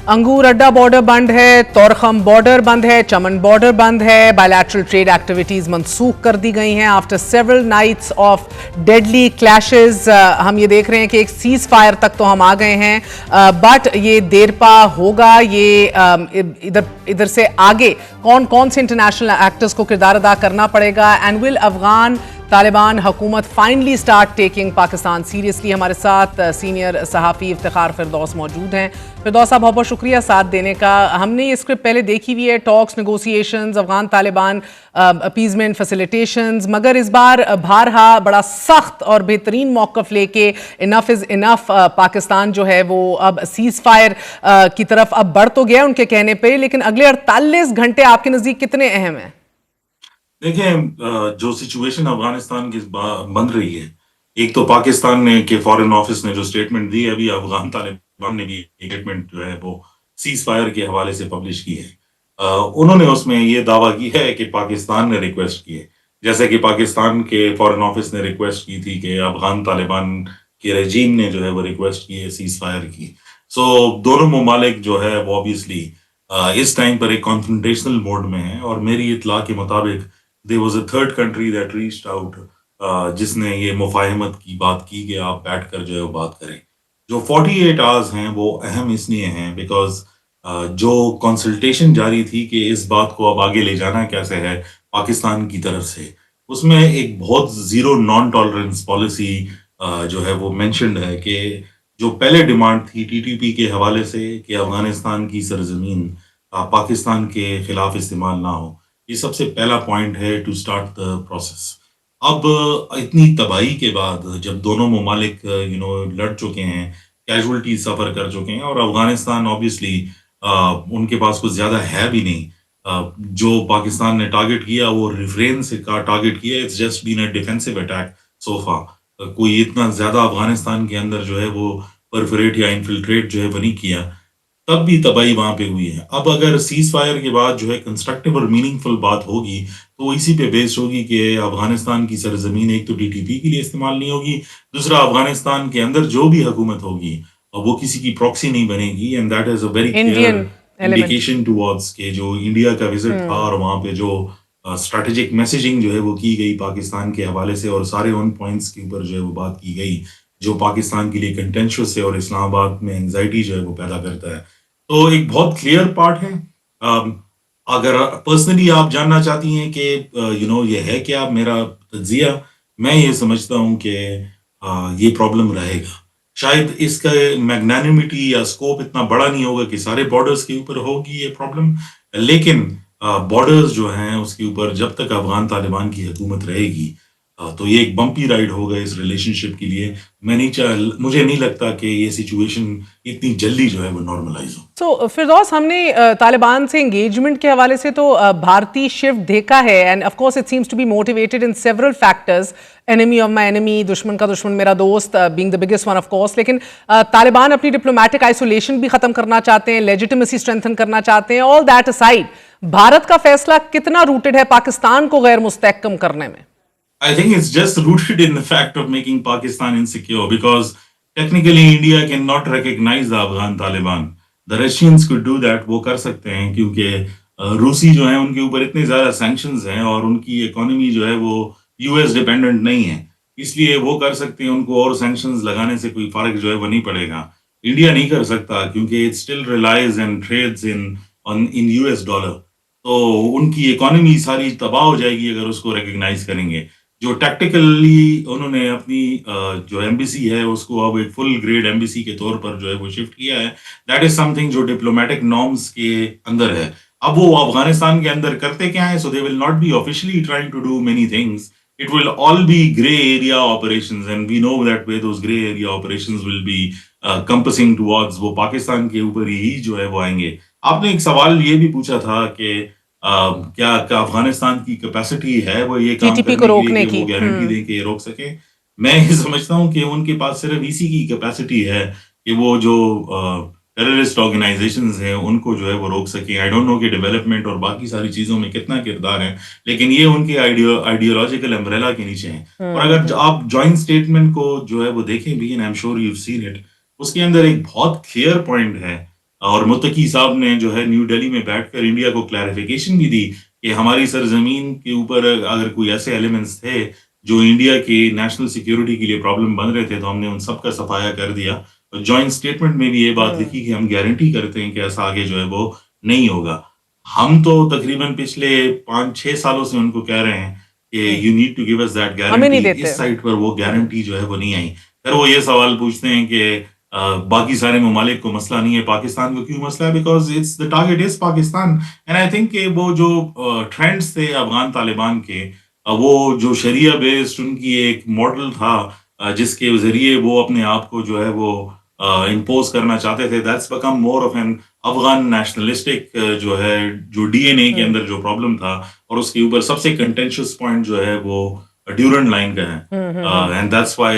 अंगूर अड्डा बॉर्डर बंद है, तोरखम बॉर्डर बंद है, चमन बॉर्डर बंद है, बायलैटरल ट्रेड एक्टिविटीज मनसूख कर दी गई हैं after several nights of deadly clashes. हम ये देख रहे हैं कि एक सीज फायर तक तो हम आ गए हैं, बट ये देरपा होगा। ये इधर से आगे कौन कौन से इंटरनेशनल एक्टर्स को किरदार अदा करना पड़ेगा, एंड विल अफगान तालिबान हुकूमत finally start taking Pakistan seriously. हमारे साथ सीनियर सहाफ़ी इफ्तिखार फिरदौस मौजूद हैं। फिरदौस साहब, बहुत बहुत शुक्रिया साथ देने का। हमने ये स्क्रिप्ट पहले देखी हुई है, talks, negotiations, Afghan Taliban appeasement, facilitations, मगर इस बार भारहा बड़ा सख्त और बेहतरीन मौक़िफ़ लेके इनफ इज़ इनफ पाकिस्तान जो है वो अब सीज़ फायर की तरफ अब बढ़ तो गया उनके कहने पर, लेकिन अगले 48 घंटे आपके नज़दीक कितने अहम हैं? देखें, जो सिचुएशन अफगानिस्तान की बन रही है, एक तो पाकिस्तान ने के फॉरेन ऑफिस ने जो स्टेटमेंट दी है, अभी अफगान तालिबान ने भी स्टेटमेंट जो है वो सीज फायर के हवाले से पब्लिश की है। उन्होंने उसमें ये दावा की है कि पाकिस्तान ने रिक्वेस्ट की है, जैसे कि पाकिस्तान के फॉरेन ऑफिस ने रिक्वेस्ट की थी कि अफगान तालिबान के रेजीम ने जो है वो रिक्वेस्ट की है सीज फायर की। सो दोनों ममालिक जो है वो ऑब्वियसली इस टाइम पर एक कॉन्फ्रंटेशनल मोड में है, और मेरी इतला के मुताबिक there was a third country that reached out, जिसने ये मुफाहमत की बात की कि आप बैठ कर जो है वो बात करें। जो 48 आवर्स हैं वो अहम इसलिए हैं बिकॉज जो कंसल्टेशन जारी थी कि इस बात को अब आगे ले जाना कैसे है पाकिस्तान की तरफ से, उसमें एक बहुत जीरो नॉन टॉलरेंस पॉलिसी जो है वो मेंशन्ड है कि जो पहले डिमांड थी टीटीपी के हवाले से कि अफगानिस्तान की सरजमीन पाकिस्तान के खिलाफ इस्तेमाल ना हो, ये सबसे पहला पॉइंट है टू स्टार्ट द प्रोसेस। अब इतनी तबाही के बाद जब दोनों ममालिक लड़ चुके हैं, कैजुअलिटी सफ़र कर चुके हैं, और अफगानिस्तान ऑब्वियसली उनके पास कुछ ज़्यादा है भी नहीं। जो पाकिस्तान ने टारगेट किया वो रिफ्रेन से का टारगेट किया, it's just been a defensive attack so far. कोई इतना ज़्यादा अफगानिस्तान के अंदर जो है वो परफोरेट या इन्फिल्ट्रेट जो है वो नहीं किया, तब भी तबाही वहां पे हुई है। अब अगर सीज फायर के बाद जो है कंस्ट्रक्टिव और मीनिंगफुल बात होगी तो इसी पे बेस्ड होगी कि अफगानिस्तान की सरजमीन एक तो टीटीपी के लिए इस्तेमाल नहीं होगी, दूसरा अफगानिस्तान के अंदर जो भी हुकूमत होगी वो किसी की प्रॉक्सी नहीं बनेगी, and that is a very clear indication towards के जो इंडिया का विजिट था और वहां पे जो स्ट्रेटेजिक मैसेजिंग जो है वो की गई पाकिस्तान के हवाले से, और सारे उन पॉइंट्स के ऊपर जो है वो बात की गई जो पाकिस्तान के लिए कंटेंशियस है और इस्लामाबाद में एंग्जाइटी जो है वो पैदा करता है। तो एक बहुत क्लियर पार्ट है। अगर पर्सनली आप जानना चाहती हैं कि ये है क्या मेरा तज्जिया, मैं ये समझता हूँ कि ये प्रॉब्लम रहेगा। शायद इसका मैग्नानिमिटी या स्कोप इतना बड़ा नहीं होगा कि सारे बॉर्डर्स के ऊपर होगी ये प्रॉब्लम, लेकिन बॉर्डर्स जो हैं उसके ऊपर जब तक अफगान तालिबान की हुकूमत रहेगी तो ये एक बम्पी राइड होगा इस रिलेशनशिप के लिए। मुझे नहीं लगता कि ये सिचुएशन इतनी जल्दी जो है वो नॉर्मलाइज हो। सो फिरदौस, हमने तालिबान से एंगेजमेंट के हवाले से तो भारतीय शिफ्ट देखा है, and of course it seems to be motivated in several factors, enemy of my enemy, दुश्मन का दुश्मन मेरा दोस्त being the biggest one of course, लेकिन तालिबान अपनी डिप्लोमेटिक आइसोलेशन भी खत्म करना चाहते हैं, लेजिटिमेसी स्ट्रेंथन करना चाहते हैं। ऑल दैट असाइड, भारत का फैसला कितना रूटेड है पाकिस्तान को गैर मुस्तहकम करने में? I think it's just rooted in the fact of making Pakistan insecure, because technically India cannot recognize the Afghan Taliban. The Russians could do that, वो कर सकते हैं, क्योंकि रूसी जो है उनके ऊपर इतने ज़्यादा sanctions हैं और उनकी इकोनॉमी जो है वो यूएस डिपेंडेंट नहीं है, इसलिए वो कर सकते हैं। उनको और sanctions लगाने से कोई फर्क जो है वो नहीं पड़ेगा। इंडिया नहीं कर सकता क्योंकि it still relies and trades in US dollar, तो उनकी इकोनॉमी सारी तबाह हो जाएगी अगर उसको रिकग्नाइज करेंगे। जो टैक्टिकली उन्होंने अपनी जो एम्बेसी है उसको अब एक फुल ग्रेड एम्बेसी के तौर पर जो है वो शिफ्ट किया है, दैट इज समथिंग जो डिप्लोमेटिक नॉर्म्स के अंदर है। अब वो अफगानिस्तान के अंदर करते क्या है, so they will not be officially trying to do many things, it will all be grey area operations, and we know that way those grey area operations will be compassing towards, वो पाकिस्तान के ऊपर ही जो है वो आएंगे। आपने एक सवाल ये भी पूछा था कि क्या अफगानिस्तान की कैपेसिटी है वो ये काम करने को रोकने की, वो गारंटी दे के रोक सके। मैं ये समझता हूँ कि उनके पास सिर्फ इसी की कैपेसिटी है कि वो जो टेररिस्ट ऑर्गेनाइजेशंस हैं उनको जो है वो रोक सके। आई डोंट नो कि डेवलपमेंट और बाकी सारी चीजों में कितना किरदार है, लेकिन ये उनके आइडियोलॉजिकल अम्ब्रेला के नीचे हैं। और अगर आप जॉइंट स्टेटमेंट को जो है वो देखें भी, and I am sure you have seen it, उसके अंदर एक बहुत क्लियर पॉइंट है اور متقی صاحب نے جو ہے نیو ڈیلی میں بیٹھ کر انڈیا کو کلیریفیکیشن بھی دی کہ ہماری سرزمین کے اوپر اگر کوئی ایسے ایلیمنٹس تھے جو انڈیا کی نیشنل سیکیورٹی کے لیے پرابلم بن رہے تھے تو ہم نے ان سب کا صفایا کر دیا. جوائنٹ اسٹیٹمنٹ میں بھی یہ بات لکھی کہ ہم گارنٹی کرتے ہیں کہ ایسا آگے جو ہے وہ نہیں ہوگا. ہم تو تقریباً پچھلے 5-6 سالوں سے ان کو کہہ رہے ہیں کہ you need to give us that ہمیں نہیں گارنٹی. دیتے. اس سائٹ پر وہ گارنٹی جو ہے وہ نہیں آئی. پھر وہ یہ سوال پوچھتے ہیں کہ باقی سارے ممالک کو مسئلہ نہیں ہے, پاکستان کو کیوں مسئلہ ہے؟ Because it's the target is Pakistan. And I think کہ وہ جو ٹرینڈس تھے افغان طالبان کے, وہ جو شریعہ بیسڈ ان کی ایک ماڈل تھا جس کے ذریعے وہ اپنے آپ کو جو ہے وہ امپوز کرنا چاہتے تھے, that's become more of an Afghan nationalistic جو ہے جو ڈی این اے کے اندر جو پرابلم تھا, اور اس کے اوپر سب سے کنٹینشیس پوائنٹ جو ہے وہ ڈیورنٹ لائن کا ہے. And that's why